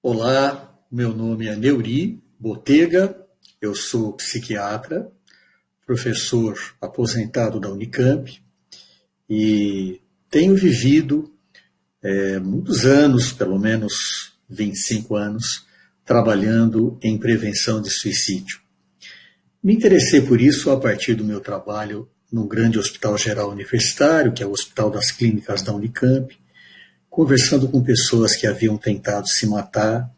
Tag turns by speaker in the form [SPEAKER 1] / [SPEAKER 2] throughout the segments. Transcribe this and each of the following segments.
[SPEAKER 1] Olá, meu nome é Neuri Botega, eu sou psiquiatra, professor aposentado da Unicamp e tenho vivido muitos anos, pelo menos 25 anos, trabalhando em prevenção de suicídio. Me interessei por isso a partir do meu trabalho num grande hospital geral universitário, que é o Hospital das Clínicas da Unicamp, conversando com pessoas que haviam tentado se matar,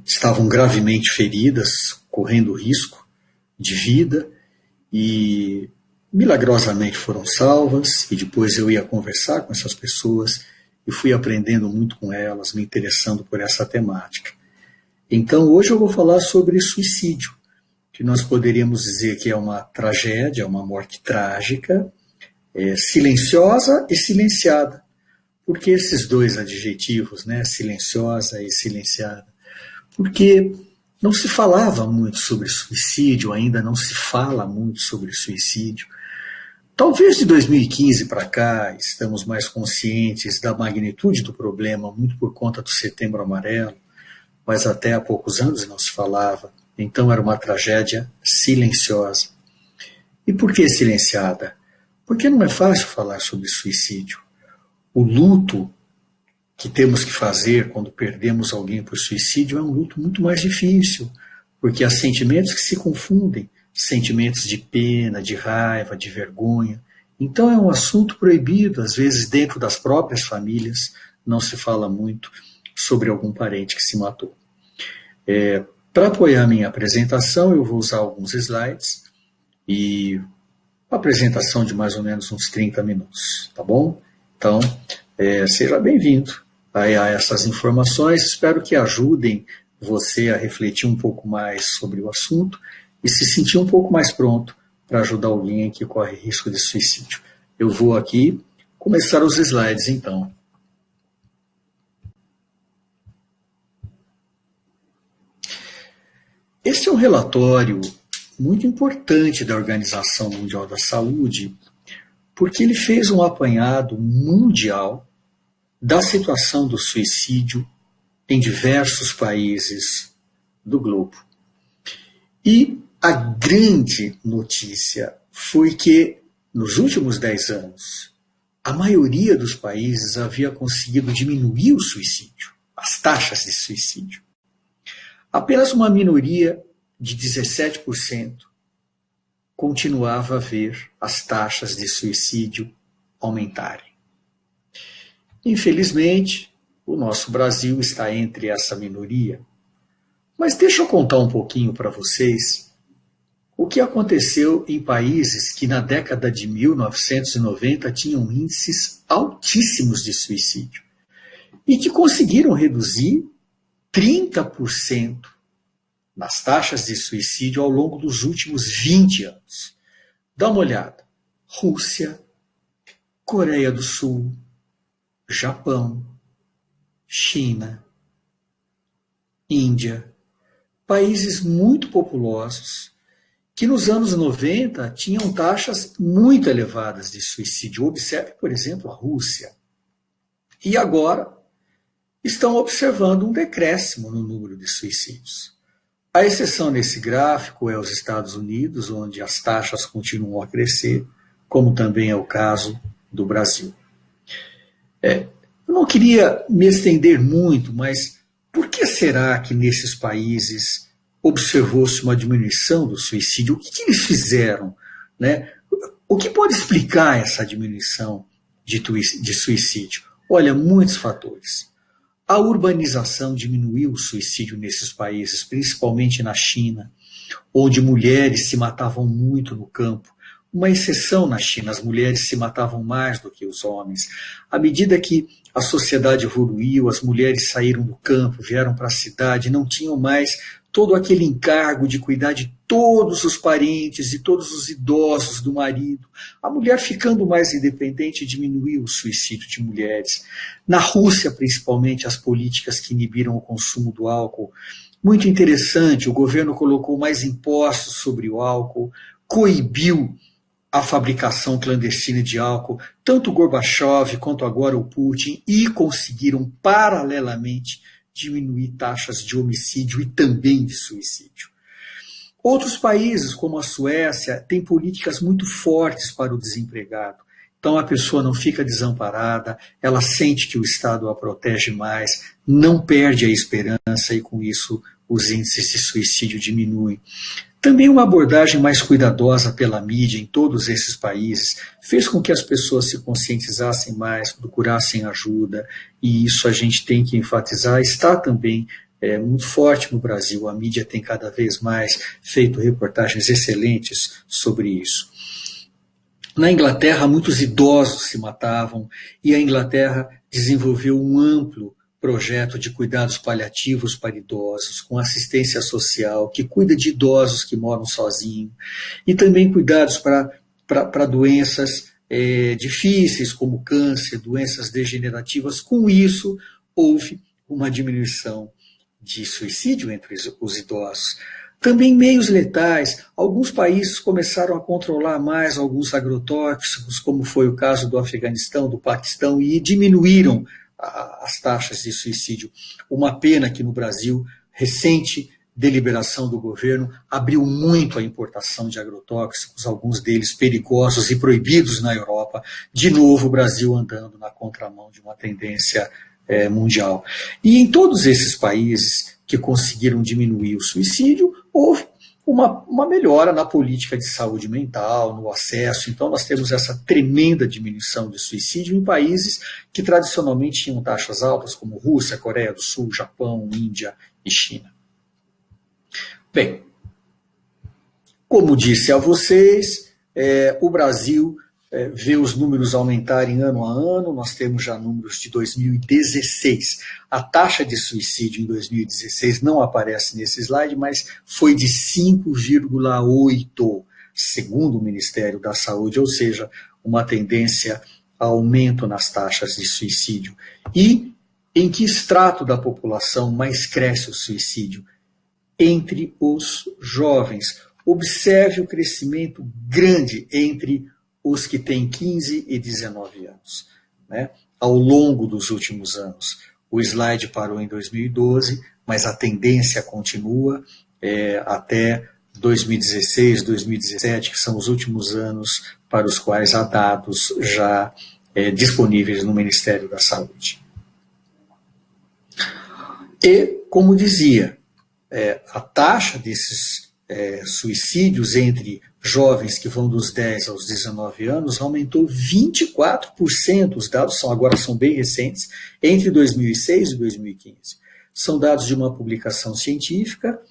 [SPEAKER 1] estavam gravemente feridas, correndo risco de vida e milagrosamente foram salvas. E depois eu ia conversar com essas pessoas e fui aprendendo muito com elas, me interessando por essa temática. Então hoje eu vou falar sobre suicídio, que nós poderíamos dizer que é uma tragédia, uma morte trágica, silenciosa e silenciada. Por que esses dois adjetivos, né, silenciosa e silenciada? Porque não se falava muito sobre suicídio, ainda não se fala muito sobre suicídio. Talvez de 2015 para cá estamos mais conscientes da magnitude do problema, muito por conta do Setembro Amarelo, mas até há poucos anos não se falava. Então era uma tragédia silenciosa. E por que silenciada? Porque não é fácil falar sobre suicídio. O luto que temos que fazer quando perdemos alguém por suicídio é um luto muito mais difícil, porque há sentimentos que se confundem, sentimentos de pena, de raiva, de vergonha. Então é um assunto proibido, às vezes dentro das próprias famílias não se fala muito sobre algum parente que se matou. Para apoiar minha apresentação, eu vou usar alguns slides e uma apresentação de mais ou menos uns 30 minutos, tá bom? Então, seja bem-vindo a essas informações. Espero que ajudem você a refletir um pouco mais sobre o assunto e se sentir um pouco mais pronto para ajudar alguém que corre risco de suicídio. Eu vou aqui começar os slides, então. Este é um relatório muito importante da Organização Mundial da Saúde, porque ele fez um apanhado mundial da situação do suicídio em diversos países do globo. E a grande notícia foi que, nos últimos 10 anos, a maioria dos países havia conseguido diminuir o suicídio, as taxas de suicídio. Apenas uma minoria de 17% continuava a ver as taxas de suicídio aumentarem. Infelizmente, o nosso Brasil está entre essa minoria. Mas deixa eu contar um pouquinho para vocês o que aconteceu em países que na década de 1990 tinham índices altíssimos de suicídio e que conseguiram reduzir 30% nas taxas de suicídio ao longo dos últimos 20 anos. Dá uma olhada. Rússia, Coreia do Sul, Japão, China, Índia, países muito populosos que nos anos 90 tinham taxas muito elevadas de suicídio. Observe, por exemplo, a Rússia. E agora estão observando um decréscimo no número de suicídios. A exceção nesse gráfico é os Estados Unidos, onde as taxas continuam a crescer, como também é o caso do Brasil. Eu não queria me estender muito, mas por que será que nesses países observou-se uma diminuição do suicídio? O que eles fizeram, né? O que pode explicar essa diminuição de suicídio? Olha, muitos fatores. A urbanização diminuiu o suicídio nesses países, principalmente na China, onde mulheres se matavam muito no campo. Uma exceção na China, as mulheres se matavam mais do que os homens. À medida que a sociedade evoluiu, as mulheres saíram do campo, vieram para a cidade, não tinham mais todo aquele encargo de cuidar de todos os parentes e todos os idosos do marido. A mulher ficando mais independente diminuiu o suicídio de mulheres. Na Rússia, principalmente, as políticas que inibiram o consumo do álcool. Muito interessante, o governo colocou mais impostos sobre o álcool, coibiu a fabricação clandestina de álcool, tanto o Gorbachev quanto agora o Putin, e conseguiram, paralelamente, diminuir taxas de homicídio e também de suicídio. Outros países, como a Suécia, têm políticas muito fortes para o desempregado. Então a pessoa não fica desamparada, ela sente que o Estado a protege mais, não perde a esperança e com isso os índices de suicídio diminuem. Também uma abordagem mais cuidadosa pela mídia em todos esses países fez com que as pessoas se conscientizassem mais, procurassem ajuda, e isso a gente tem que enfatizar. Está também muito forte no Brasil, a mídia tem cada vez mais feito reportagens excelentes sobre isso. Na Inglaterra, muitos idosos se matavam e a Inglaterra desenvolveu um amplo projeto de cuidados paliativos para idosos, com assistência social, que cuida de idosos que moram sozinhos, e também cuidados para doenças difíceis, como câncer, doenças degenerativas. Com isso, houve uma diminuição de suicídio entre os idosos. Também meios letais. Alguns países começaram a controlar mais alguns agrotóxicos, como foi o caso do Afeganistão, do Paquistão, e diminuíram as taxas de suicídio. Uma pena que no Brasil, recente deliberação do governo abriu muito a importação de agrotóxicos, alguns deles perigosos e proibidos na Europa. De novo, o Brasil andando na contramão de uma tendência mundial. E em todos esses países que conseguiram diminuir o suicídio, houve uma melhora na política de saúde mental, no acesso. Então nós temos essa tremenda diminuição de suicídio em países que tradicionalmente tinham taxas altas, como Rússia, Coreia do Sul, Japão, Índia e China. Bem, como disse a vocês, o Brasil vê os números aumentarem ano a ano. Nós temos já números de 2016. A taxa de suicídio em 2016 não aparece nesse slide, mas foi de 5,8, segundo o Ministério da Saúde, ou seja, uma tendência a aumento nas taxas de suicídio. E em que extrato da população mais cresce o suicídio? Entre os jovens. Observe o crescimento grande entre os que têm 15 e 19 anos, né? Ao longo dos últimos anos. O slide parou em 2012, mas a tendência continua até 2016, 2017, que são os últimos anos para os quais há dados já disponíveis no Ministério da Saúde. E, como dizia, a taxa desses suicídios entre jovens que vão dos 10 aos 19 anos aumentou 24%. Os dados agora são bem recentes, entre 2006 e 2015. São dados de uma publicação científica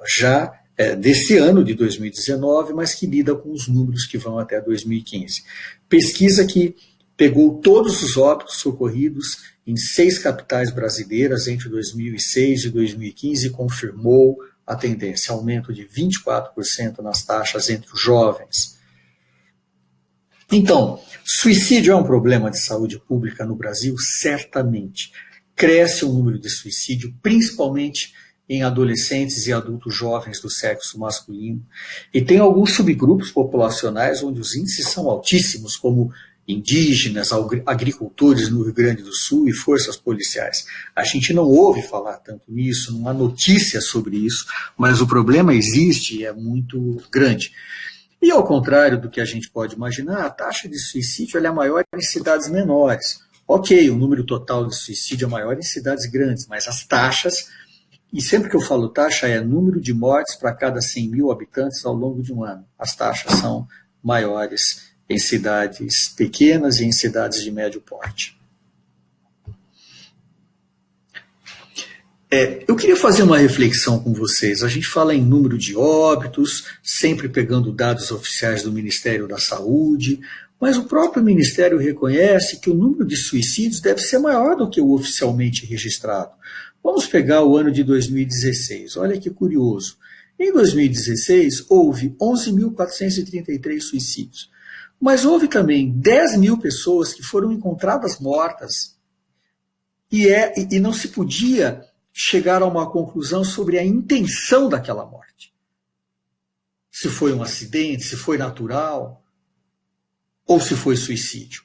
[SPEAKER 1] já desse ano, de 2019, mas que lida com os números que vão até 2015. Pesquisa que pegou todos os óbitos ocorridos em 6 capitais brasileiras entre 2006 e 2015 e confirmou a tendência, aumento de 24% nas taxas entre os jovens. Então, suicídio é um problema de saúde pública no Brasil? Certamente. Cresce o número de suicídio, principalmente em adolescentes e adultos jovens do sexo masculino. E tem alguns subgrupos populacionais onde os índices são altíssimos, como indígenas, agricultores no Rio Grande do Sul e forças policiais. A gente não ouve falar tanto nisso, não há notícias sobre isso, mas o problema existe e é muito grande. E ao contrário do que a gente pode imaginar, a taxa de suicídio é maior em cidades menores. Ok, o número total de suicídio é maior em cidades grandes, mas as taxas, e sempre que eu falo taxa, é número de mortes para cada 100 mil habitantes ao longo de um ano. As taxas são maiores em cidades pequenas e em cidades de médio porte. Eu queria fazer uma reflexão com vocês. A gente fala em número de óbitos, sempre pegando dados oficiais do Ministério da Saúde, mas o próprio Ministério reconhece que o número de suicídios deve ser maior do que o oficialmente registrado. Vamos pegar o ano de 2016. Olha que curioso. Em 2016, houve 11.433 suicídios. Mas houve também 10 mil pessoas que foram encontradas mortas e não se podia chegar a uma conclusão sobre a intenção daquela morte. Se foi um acidente, se foi natural ou se foi suicídio.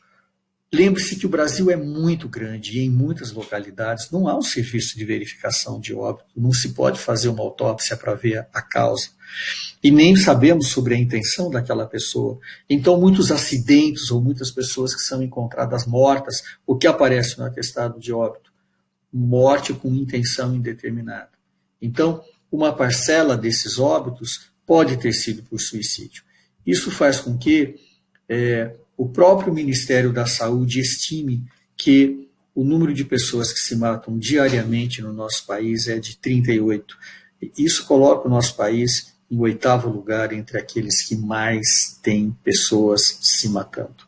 [SPEAKER 1] Lembre-se que o Brasil é muito grande e em muitas localidades não há um serviço de verificação de óbito, não se pode fazer uma autópsia para ver a causa. E nem sabemos sobre a intenção daquela pessoa. Então, muitos acidentes ou muitas pessoas que são encontradas mortas, o que aparece no atestado de óbito? Morte com intenção indeterminada. Então, uma parcela desses óbitos pode ter sido por suicídio. Isso faz com que o próprio Ministério da Saúde estime que o número de pessoas que se matam diariamente no nosso país é de 38. Isso coloca o nosso país em 8º lugar entre aqueles que mais têm pessoas se matando.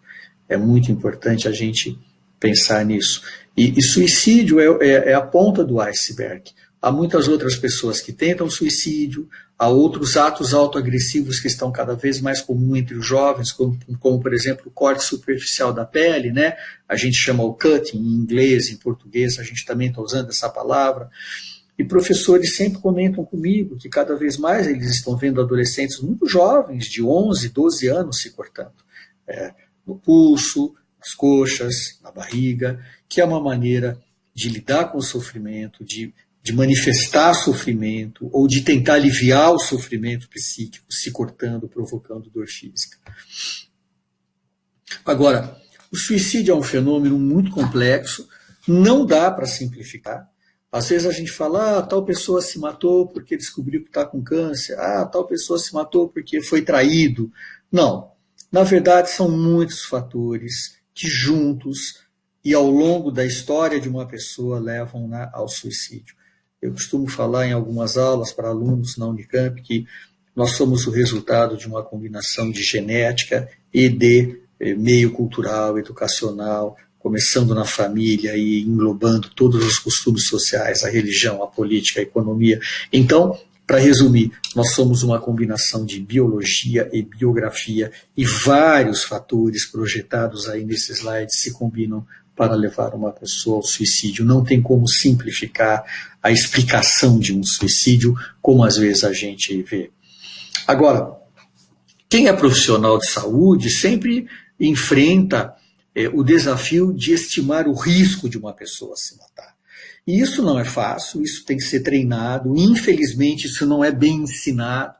[SPEAKER 1] É muito importante a gente pensar nisso. E suicídio é a ponta do iceberg. Há muitas outras pessoas que tentam suicídio, há outros atos autoagressivos que estão cada vez mais comuns entre os jovens, como por exemplo, o corte superficial da pele, né? A gente chama o cutting em inglês, em português, a gente também está usando essa palavra. E professores sempre comentam comigo que cada vez mais eles estão vendo adolescentes muito jovens, de 11, 12 anos, se cortando. No pulso, nas coxas, na barriga, que é uma maneira de lidar com o sofrimento, de manifestar sofrimento ou de tentar aliviar o sofrimento psíquico, se cortando, provocando dor física. Agora, o suicídio é um fenômeno muito complexo, não dá para simplificar. Às vezes a gente fala, tal pessoa se matou porque descobriu que está com câncer, tal pessoa se matou porque foi traído. Não, na verdade são muitos fatores que juntos e ao longo da história de uma pessoa levam ao suicídio. Eu costumo falar em algumas aulas para alunos na Unicamp que nós somos o resultado de uma combinação de genética e de meio cultural, educacional, começando na família e englobando todos os costumes sociais, a religião, a política, a economia. Então, para resumir, nós somos uma combinação de biologia e biografia e vários fatores projetados aí nesse slide se combinam para levar uma pessoa ao suicídio. Não tem como simplificar a explicação de um suicídio, como às vezes a gente vê. Agora, quem é profissional de saúde sempre enfrenta o desafio de estimar o risco de uma pessoa se matar. E isso não é fácil, isso tem que ser treinado. Infelizmente, isso não é bem ensinado,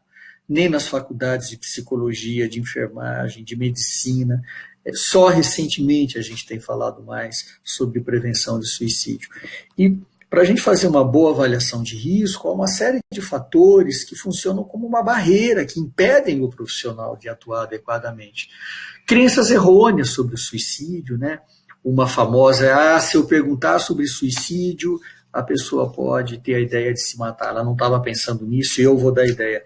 [SPEAKER 1] nem nas faculdades de psicologia, de enfermagem, de medicina. Só recentemente a gente tem falado mais sobre prevenção de suicídio. E para a gente fazer uma boa avaliação de risco, há uma série de fatores que funcionam como uma barreira, que impedem o profissional de atuar adequadamente. Crenças errôneas sobre o suicídio, né? Uma famosa é, se eu perguntar sobre suicídio, a pessoa pode ter a ideia de se matar. Ela não estava pensando nisso e eu vou dar a ideia.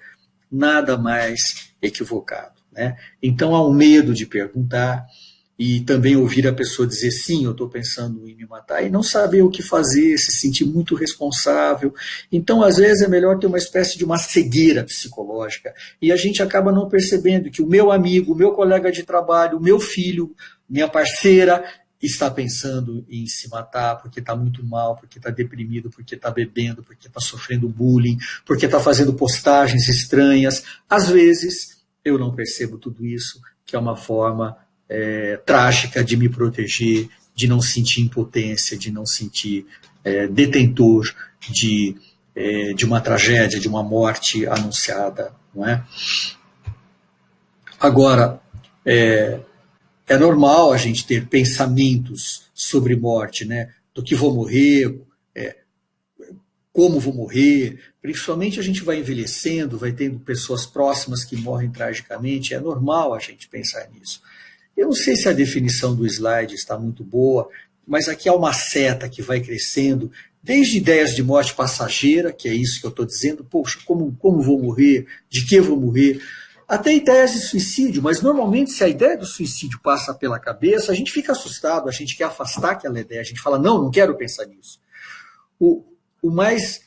[SPEAKER 1] Nada mais equivocado, né? Então há um medo de perguntar e também ouvir a pessoa dizer sim, eu estou pensando em me matar, e não saber o que fazer, se sentir muito responsável. Então, às vezes, é melhor ter uma espécie de uma cegueira psicológica, e a gente acaba não percebendo que o meu amigo, o meu colega de trabalho, o meu filho, minha parceira, está pensando em se matar porque está muito mal, porque está deprimido, porque está bebendo, porque está sofrendo bullying, porque está fazendo postagens estranhas. Às vezes, eu não percebo tudo isso, que é uma forma trágica de me proteger, de não sentir impotência, de não sentir detentor de uma tragédia, de uma morte anunciada, não é? Agora, é normal a gente ter pensamentos sobre morte, né? Do que vou morrer, como vou morrer. Principalmente a gente vai envelhecendo, vai tendo pessoas próximas que morrem tragicamente, é normal a gente pensar nisso. Eu não sei se a definição do slide está muito boa, mas aqui há uma seta que vai crescendo, desde ideias de morte passageira, que é isso que eu estou dizendo, poxa, como vou morrer, de que vou morrer, até ideias de suicídio, mas normalmente se a ideia do suicídio passa pela cabeça, a gente fica assustado, a gente quer afastar aquela ideia, a gente fala, não quero pensar nisso. O mais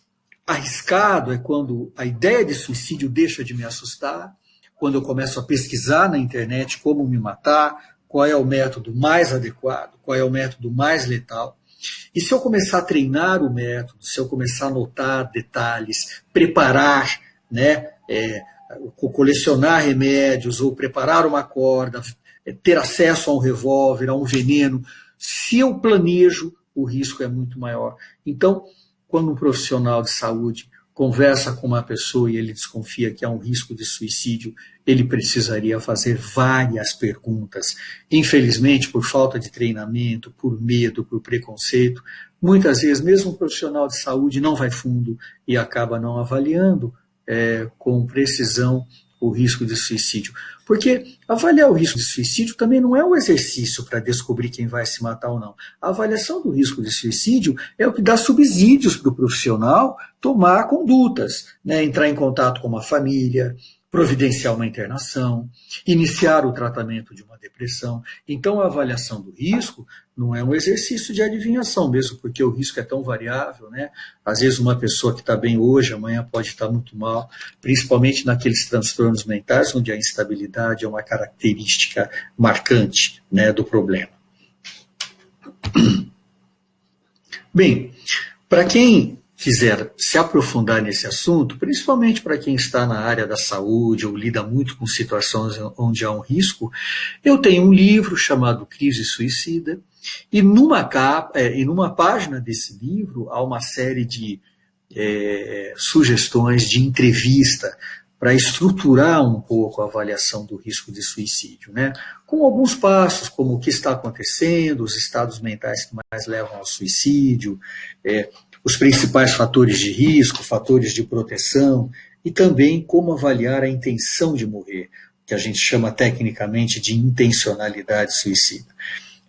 [SPEAKER 1] arriscado é quando a ideia de suicídio deixa de me assustar, quando eu começo a pesquisar na internet como me matar, qual é o método mais adequado, qual é o método mais letal. E se eu começar a treinar o método, se eu começar a anotar detalhes, preparar, né, colecionar remédios ou preparar uma corda, ter acesso a um revólver, a um veneno. Se eu planejo, o risco é muito maior. Então, quando um profissional de saúde conversa com uma pessoa e ele desconfia que há um risco de suicídio, ele precisaria fazer várias perguntas. Infelizmente, por falta de treinamento, por medo, por preconceito, muitas vezes mesmo um profissional de saúde não vai fundo e acaba não avaliando com precisão o risco de suicídio. Porque avaliar o risco de suicídio também não é um exercício para descobrir quem vai se matar ou não. A avaliação do risco de suicídio é o que dá subsídios para o profissional tomar condutas, né? Entrar em contato com uma família, providenciar uma internação, iniciar o tratamento de uma depressão. Então, a avaliação do risco não é um exercício de adivinhação, mesmo porque o risco é tão variável, né? Às vezes uma pessoa que está bem hoje, amanhã pode estar muito mal, principalmente naqueles transtornos mentais onde a instabilidade é uma característica marcante, né, do problema. Bem, para quem quiser se aprofundar nesse assunto, principalmente para quem está na área da saúde ou lida muito com situações onde há um risco, eu tenho um livro chamado Crise Suicida, e numa página desse livro há uma série de sugestões de entrevista para estruturar um pouco a avaliação do risco de suicídio, né? Com alguns passos, como o que está acontecendo, os estados mentais que mais levam ao suicídio, os principais fatores de risco, fatores de proteção, e também como avaliar a intenção de morrer, que a gente chama tecnicamente de intencionalidade suicida.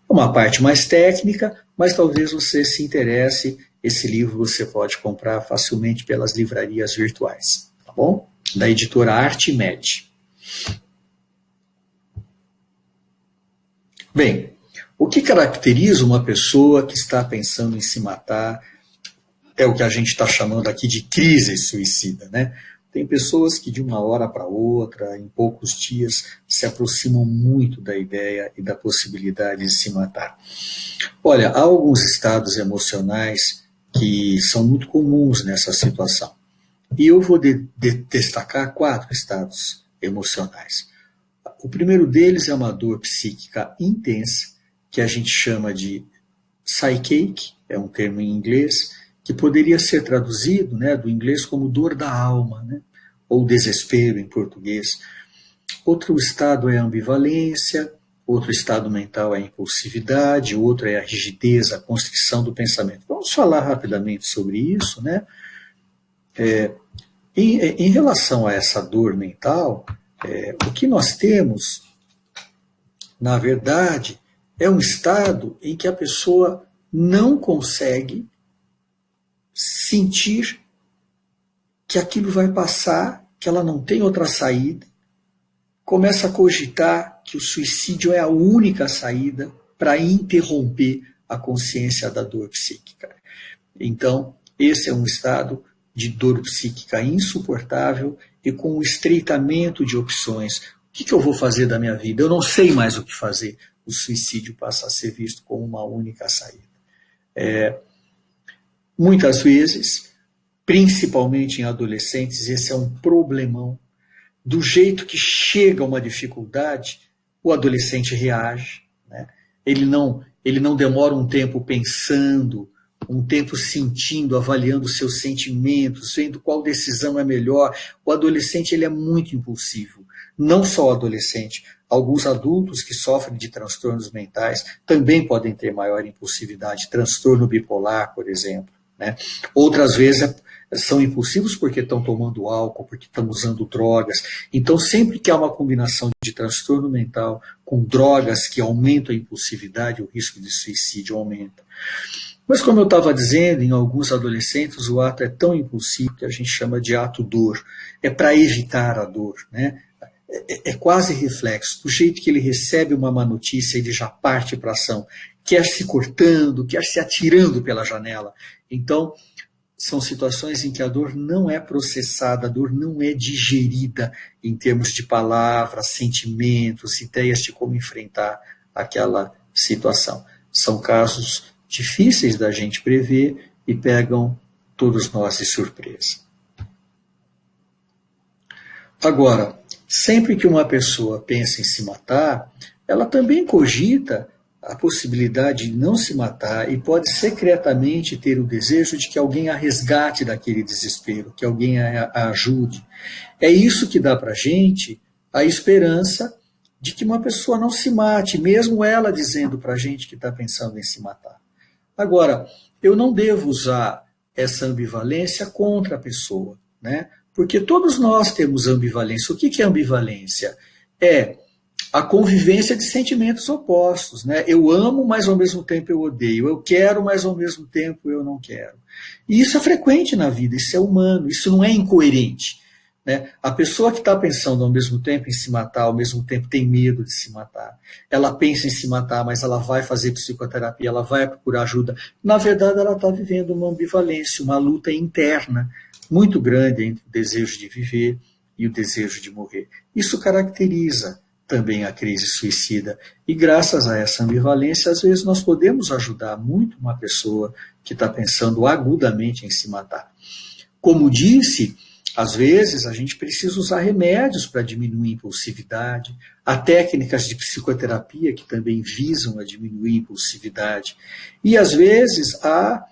[SPEAKER 1] É uma parte mais técnica, mas talvez você se interesse. Esse livro você pode comprar facilmente pelas livrarias virtuais, tá bom? Da editora Artimed. Bem, o que caracteriza uma pessoa que está pensando em se matar é o que a gente está chamando aqui de crise suicida, né? Tem pessoas que de uma hora para outra, em poucos dias, se aproximam muito da ideia e da possibilidade de se matar. Olha, há alguns estados emocionais que são muito comuns nessa situação. E eu vou destacar 4 estados emocionais. O primeiro deles é uma dor psíquica intensa, que a gente chama de psychache, é um termo em inglês, que poderia ser traduzido, né, do inglês como dor da alma, né, ou desespero em português. Outro estado é a ambivalência, outro estado mental é a impulsividade, outro é a rigidez, a constrição do pensamento. Vamos falar rapidamente sobre isso, né? Em relação a essa dor mental, o que nós temos, na verdade, é um estado em que a pessoa não consegue sentir que aquilo vai passar, que ela não tem outra saída, começa a cogitar que o suicídio é a única saída para interromper a consciência da dor psíquica. Então, esse é um estado de dor psíquica insuportável e com um estreitamento de opções. O que eu vou fazer da minha vida? Eu não sei mais o que fazer. O suicídio passa a ser visto como uma única saída. Muitas vezes, principalmente em adolescentes, esse é um problemão. Do jeito que chega uma dificuldade, o adolescente reage, né? Ele não demora um tempo pensando, um tempo sentindo, avaliando seus sentimentos, vendo qual decisão é melhor. O adolescente ele é muito impulsivo. Não só o adolescente, alguns adultos que sofrem de transtornos mentais também podem ter maior impulsividade, transtorno bipolar, por exemplo, né? Outras vezes são impulsivos porque estão tomando álcool, porque estão usando drogas. Então, sempre que há uma combinação de transtorno mental com drogas que aumentam a impulsividade, o risco de suicídio aumenta. Mas, como eu estava dizendo, em alguns adolescentes o ato é tão impulsivo que a gente chama de ato-dor. É para evitar a dor, né? É quase reflexo. Do jeito que ele recebe uma má notícia, ele já parte para a ação. Quer se cortando, quer se atirando pela janela. Então, são situações em que a dor não é processada, a dor não é digerida em termos de palavras, sentimentos, ideias de como enfrentar aquela situação. São casos difíceis da gente prever e pegam todos nós de surpresa. Agora, sempre que uma pessoa pensa em se matar, ela também cogita a possibilidade de não se matar e pode secretamente ter o desejo de que alguém a resgate daquele desespero, que alguém a ajude. É isso que dá para a gente a esperança de que uma pessoa não se mate, mesmo ela dizendo para a gente que está pensando em se matar. Agora, eu não devo usar essa ambivalência contra a pessoa, né? Porque todos nós temos ambivalência. O que é ambivalência? É a convivência de sentimentos opostos, né? Eu amo, mas ao mesmo tempo eu odeio. Eu quero, mas ao mesmo tempo eu não quero. E isso é frequente na vida, isso é humano, isso não é incoerente, né? A pessoa que está pensando ao mesmo tempo em se matar, ao mesmo tempo tem medo de se matar. Ela pensa em se matar, mas ela vai fazer psicoterapia, ela vai procurar ajuda. Na verdade, ela está vivendo uma ambivalência, uma luta interna muito grande entre o desejo de viver e o desejo de morrer. Isso caracteriza também a crise suicida. E graças a essa ambivalência, às vezes nós podemos ajudar muito uma pessoa que está pensando agudamente em se matar. Como disse, às vezes a gente precisa usar remédios para diminuir a impulsividade, há técnicas de psicoterapia que também visam a diminuir a impulsividade. E às vezes há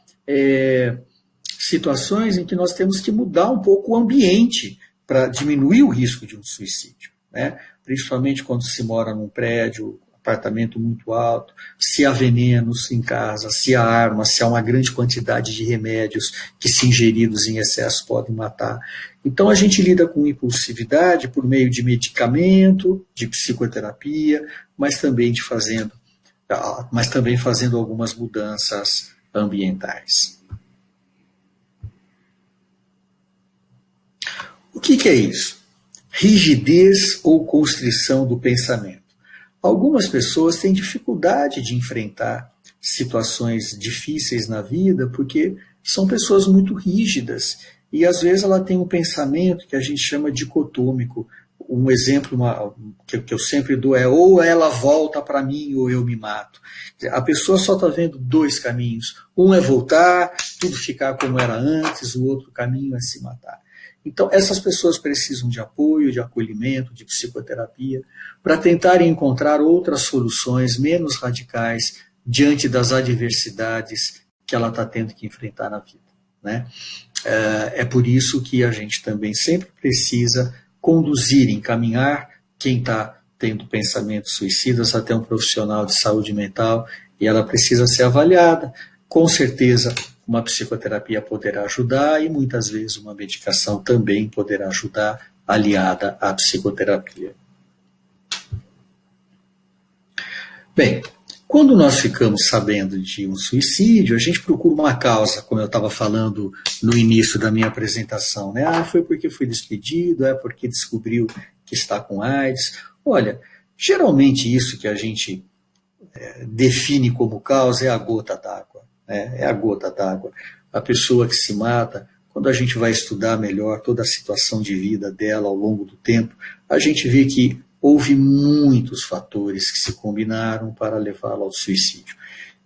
[SPEAKER 1] situações em que nós temos que mudar um pouco o ambiente para diminuir o risco de um suicídio, né? Principalmente quando se mora num prédio, apartamento muito alto, se há venenos em casa, se há armas, se há uma grande quantidade de remédios que, se ingeridos em excesso, podem matar. Então a gente lida com impulsividade por meio de medicamento, de psicoterapia, mas também fazendo algumas mudanças ambientais. O que é isso? Rigidez ou constrição do pensamento. Algumas pessoas têm dificuldade de enfrentar situações difíceis na vida porque são pessoas muito rígidas e às vezes ela tem um pensamento que a gente chama dicotômico. Um exemplo que eu sempre dou é ou ela volta para mim ou eu me mato. A pessoa só está vendo dois caminhos. Um é voltar, tudo ficar como era antes, o outro caminho é se matar. Então, essas pessoas precisam de apoio, de acolhimento, de psicoterapia, para tentarem encontrar outras soluções menos radicais diante das adversidades que ela está tendo que enfrentar na vida, né? É por isso que a gente também sempre precisa conduzir, encaminhar quem está tendo pensamentos suicidas até um profissional de saúde mental e ela precisa ser avaliada. Com certeza, uma psicoterapia poderá ajudar e muitas vezes uma medicação também poderá ajudar, aliada à psicoterapia. Bem, quando nós ficamos sabendo de um suicídio, a gente procura uma causa, como eu estava falando no início da minha apresentação, né? Foi porque foi despedido, é porque descobriu que está com AIDS. Olha, geralmente isso que a gente define como causa é a gota d'água. É a gota d'água. A pessoa que se mata, quando a gente vai estudar melhor toda a situação de vida dela ao longo do tempo, a gente vê que houve muitos fatores que se combinaram para levá-la ao suicídio.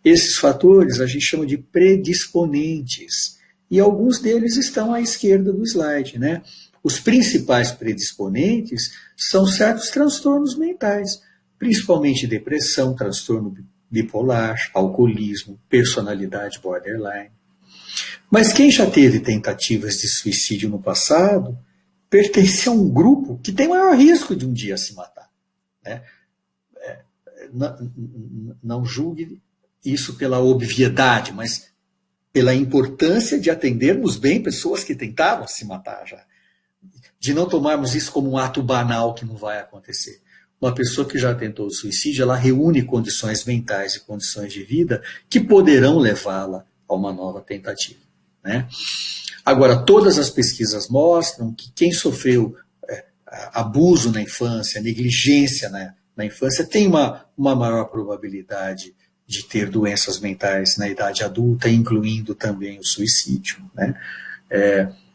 [SPEAKER 1] Esses fatores a gente chama de predisponentes, e alguns deles estão à esquerda do slide, né? Os principais predisponentes são certos transtornos mentais, principalmente depressão, transtorno bipolar, alcoolismo, personalidade borderline. Mas quem já teve tentativas de suicídio no passado pertence a um grupo que tem maior risco de um dia se matar, né? Não julgue isso pela obviedade, mas pela importância de atendermos bem pessoas que tentaram se matar já. De não tomarmos isso como um ato banal que não vai acontecer. Uma pessoa que já tentou o suicídio, ela reúne condições mentais e condições de vida que poderão levá-la a uma nova tentativa, né? Agora, todas as pesquisas mostram que quem sofreu abuso na infância, negligência na infância, tem uma maior probabilidade de ter doenças mentais na idade adulta, incluindo também o suicídio, né?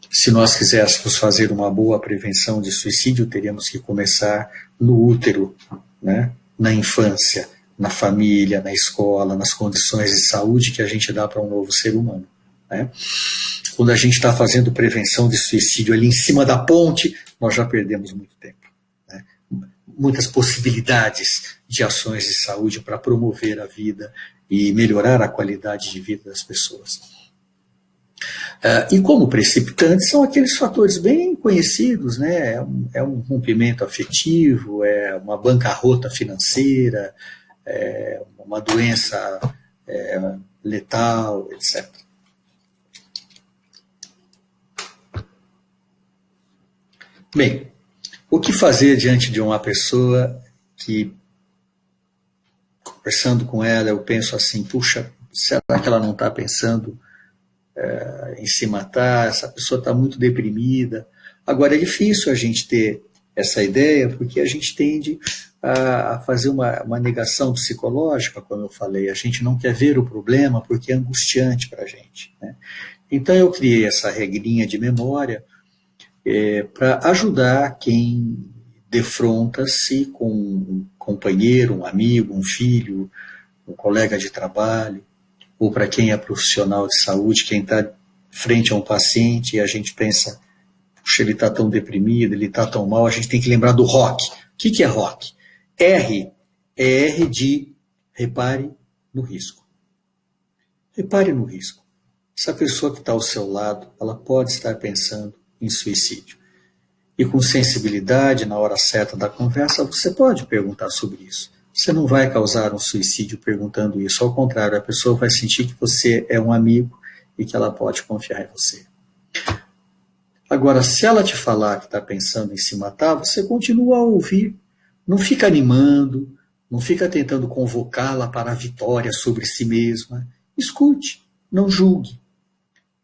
[SPEAKER 1] Se nós quiséssemos fazer uma boa prevenção de suicídio, teríamos que começar no útero, né? Na infância, na família, na escola, nas condições de saúde que a gente dá para um novo ser humano, né? Quando a gente está fazendo prevenção de suicídio ali em cima da ponte, nós já perdemos muito tempo, né? muitas possibilidades de ações de saúde para promover a vida e melhorar a qualidade de vida das pessoas. E como precipitantes são aqueles fatores bem conhecidos, né? É um rompimento afetivo, é uma bancarrota financeira, é uma doença letal, etc. Bem, o que fazer diante de uma pessoa que, conversando com ela, eu penso assim, puxa, será que ela não está pensando em se matar? Essa pessoa está muito deprimida. Agora, é difícil a gente ter essa ideia, porque a gente tende a fazer uma negação psicológica, como eu falei. A gente não quer ver o problema porque é angustiante para a gente, né? Então, eu criei essa regrinha de memória para ajudar quem defronta-se com um companheiro, um amigo, um filho, um colega de trabalho, ou para quem é profissional de saúde, quem está frente a um paciente e a gente pensa, puxa, ele está tão deprimido, ele está tão mal, a gente tem que lembrar do ROC. O que é ROC? R é R de repare no risco. Repare no risco. Essa pessoa que está ao seu lado, ela pode estar pensando em suicídio. E com sensibilidade, na hora certa da conversa, você pode perguntar sobre isso. Você não vai causar um suicídio perguntando isso. Ao contrário, a pessoa vai sentir que você é um amigo e que ela pode confiar em você. Agora, se ela te falar que está pensando em se matar, você continua a ouvir. Não fica animando, não fica tentando convocá-la para a vitória sobre si mesma. Escute, não julgue.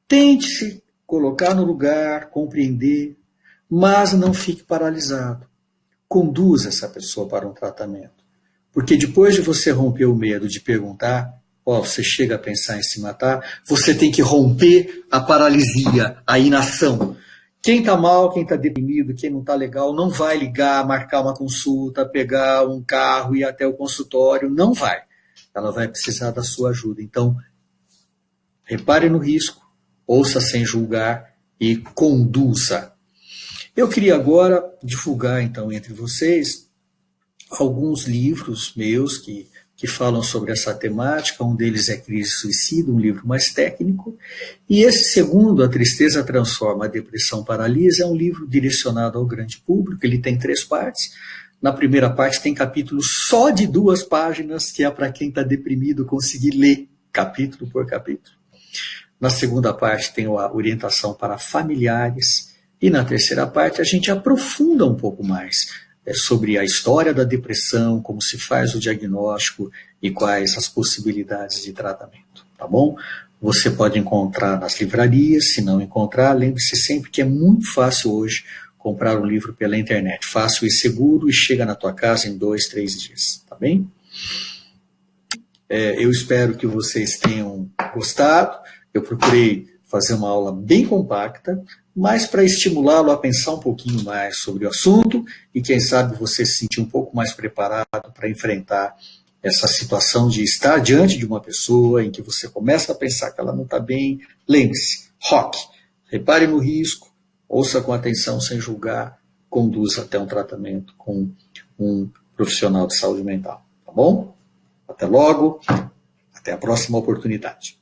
[SPEAKER 1] Tente se colocar no lugar, compreender, mas não fique paralisado. Conduza essa pessoa para um tratamento. Porque depois de você romper o medo de perguntar, você chega a pensar em se matar, você tem que romper a paralisia, a inação. Quem está mal, quem está deprimido, quem não está legal, não vai ligar, marcar uma consulta, pegar um carro e ir até o consultório, não vai. Ela vai precisar da sua ajuda. Então, repare no risco, ouça sem julgar e conduza. Eu queria agora divulgar, então, entre vocês alguns livros meus que falam sobre essa temática. Um deles é Crise e Suicídio, um livro mais técnico. E esse segundo, A Tristeza Transforma, a Depressão Paralisa, é um livro direcionado ao grande público. Ele tem 3 partes. Na primeira parte tem capítulos só de 2 páginas, que é para quem está deprimido conseguir ler capítulo por capítulo. Na segunda parte tem a orientação para familiares. E na terceira parte a gente aprofunda um pouco mais sobre a história da depressão, como se faz o diagnóstico e quais as possibilidades de tratamento, tá bom? Você pode encontrar nas livrarias. Se não encontrar, lembre-se sempre que é muito fácil hoje comprar um livro pela internet. Fácil e seguro, e chega na tua casa em 2, 3 dias, tá bem? Eu espero que vocês tenham gostado. Eu procurei fazer uma aula bem compacta, mas para estimulá-lo a pensar um pouquinho mais sobre o assunto e, quem sabe, você se sentir um pouco mais preparado para enfrentar essa situação de estar diante de uma pessoa em que você começa a pensar que ela não está bem. Lembre-se, ROC, repare no risco, ouça com atenção sem julgar, conduza até um tratamento com um profissional de saúde mental. Tá bom? Até logo, até a próxima oportunidade.